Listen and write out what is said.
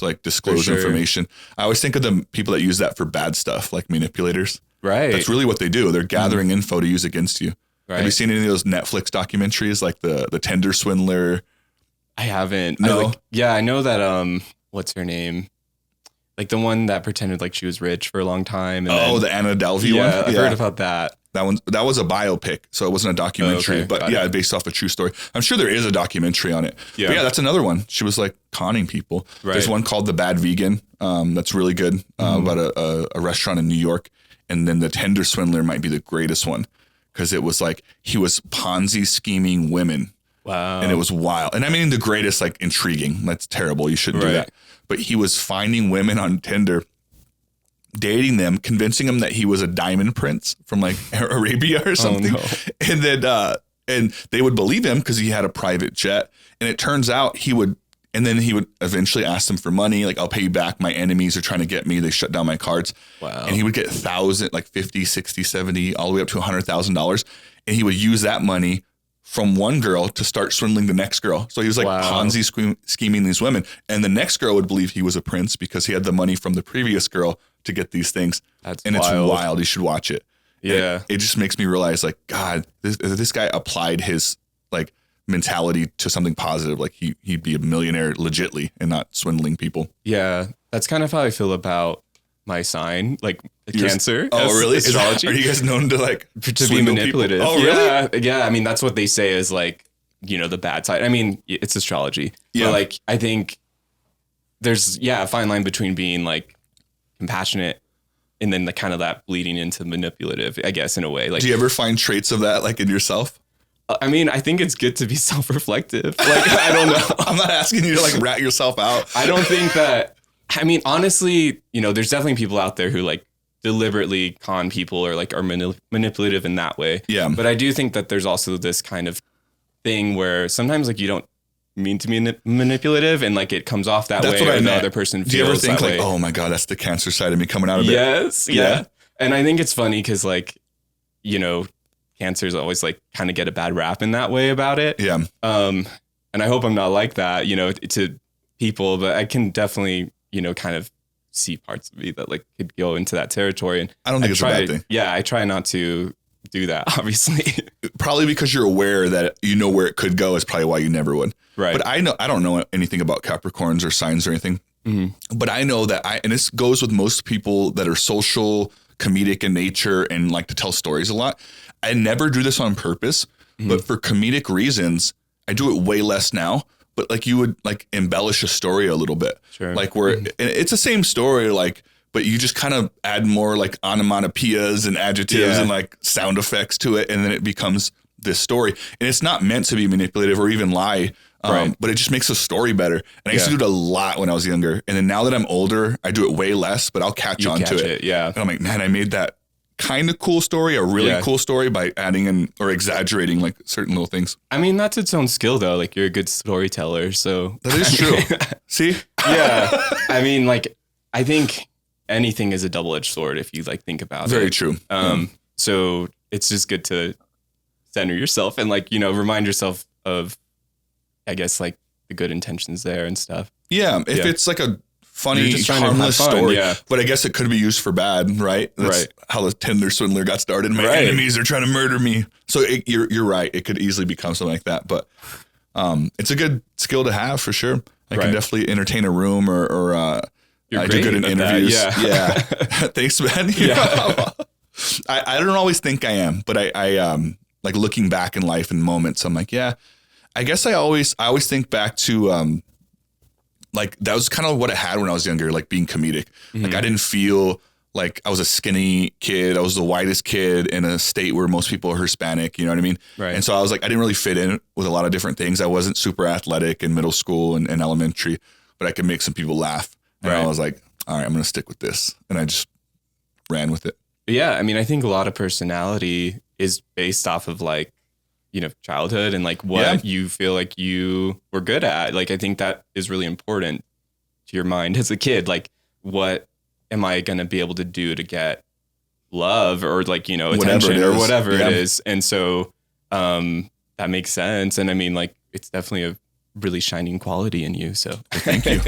like disclose information. I always think of the people that use that for bad stuff, like manipulators. Right. That's really what they do. They're gathering info to use against you. Right. Have you seen any of those Netflix documentaries, like the Tinder swindler? I haven't. No. I know that. What's her name? Like the one that pretended like she was rich for a long time. And the Anna Delvey one. Yeah, I've heard about that. That was a biopic, so it wasn't a documentary, but based off a true story. I'm sure there is a documentary on it. Yeah, but yeah, that's another one. She was like conning people. Right. There's one called The Bad Vegan. That's really good about a restaurant in New York. And then the Tinder swindler might be the greatest one because it was like he was Ponzi scheming women. Wow. And it was wild. And I mean the greatest, like intriguing. That's terrible. You shouldn't do that. But he was finding women on Tinder, dating them, convincing them that he was a diamond prince from like Arabia or something. Oh, no. And then and they would believe him because he had a private jet. And it turns out he would eventually ask them for money. Like, I'll pay you back. My enemies are trying to get me. They shut down my cards. Wow. And he would get 1,000, like 50, 60, 70, all the way up to $100,000. And he would use that money from one girl to start swindling the next girl. So he was like Ponzi scheming these women. And the next girl would believe he was a prince because he had the money from the previous girl to get these things. It's wild. You should watch it. Yeah. It just makes me realize, like, God, this guy applied his like mentality to something positive. Like he'd be a millionaire legitly and not swindling people. Yeah. That's kind of how I feel about my sign, like Cancer. Oh, really? Astrology. Are you guys known to like to be manipulative? People? Oh, really? Yeah. I mean, that's what they say is like, the bad side. I mean, it's astrology. Yeah. But like, I think there's a fine line between being like compassionate and then the kind of that bleeding into manipulative, I guess, in a way. Like, do you ever find traits of that like in yourself? I mean, I think it's good to be self-reflective. Like, I don't know. I'm not asking you to like rat yourself out. I don't think that. I mean, honestly, there's definitely people out there who like deliberately con people or like are manipulative in that way. Yeah. But I do think that there's also this kind of thing where sometimes like you don't mean to be manipulative and like it comes off that way and the other person feels that way. Do you ever think like, oh my God, that's the Cancer side of me coming out of it? Yes. Yeah. And I think it's funny because like, Cancers always like kind of get a bad rap in that way about it. Yeah. And I hope I'm not like that, to people, but I can definitely, kind of see parts of me that like could go into that territory. And I don't think it's a bad thing. Yeah. I try not to do that, obviously. Probably because you're aware that where it could go is probably why you never would. Right. But I don't know anything about Capricorns or signs or anything. Mm-hmm. But I know that and this goes with most people that are social, comedic in nature and like to tell stories a lot. I never do this on purpose, but for comedic reasons, I do it way less now. But like you would like embellish a story a little bit, sure. Like where it's the same story, like, but you just kind of add more like onomatopoeias and adjectives and like sound effects to it. And then it becomes this story and it's not meant to be manipulative or even lie. But it just makes the story better. And I used to do it a lot when I was younger. And then now that I'm older, I do it way less, but I'll catch on to it. Yeah. And I'm like, man, I made that kind of cool story, a really cool story by adding in or exaggerating like certain little things. I mean, that's its own skill though. Like you're a good storyteller. So that is true. See? Yeah. I mean, like, I think anything is a double-edged sword if you like think about it. Very true. So it's just good to center yourself and like, remind yourself of, I guess, like the good intentions there and stuff. Yeah. If it's like a funny, harmless story, but I guess it could be used for bad, right? That's how the Tinder swindler got started. My enemies are trying to murder me. So you're right. It could easily become something like that, but it's a good skill to have for sure. I can definitely entertain a room or I do good in interviews. Yeah. Thanks, man. Yeah. I don't always think I am, but I like looking back in life and moments, I'm like, yeah, I guess I always think back to like that was kind of what I had when I was younger, like being comedic. Like I didn't feel like I was a skinny kid. I was the whitest kid in a state where most people are Hispanic, you know what I mean? Right. And so I was like, I didn't really fit in with a lot of different things. I wasn't super athletic in middle school and elementary, but I could make some people laugh. And I was like, all right, I'm going to stick with this. And I just ran with it. Yeah. I mean, I think a lot of personality is based off of like, childhood and like what you feel like you were good at. Like, I think that is really important to your mind as a kid. Like, what am I going to be able to do to get love or like, attention or whatever it is. And so that makes sense. And I mean, like, it's definitely a really shining quality in you. So thank you.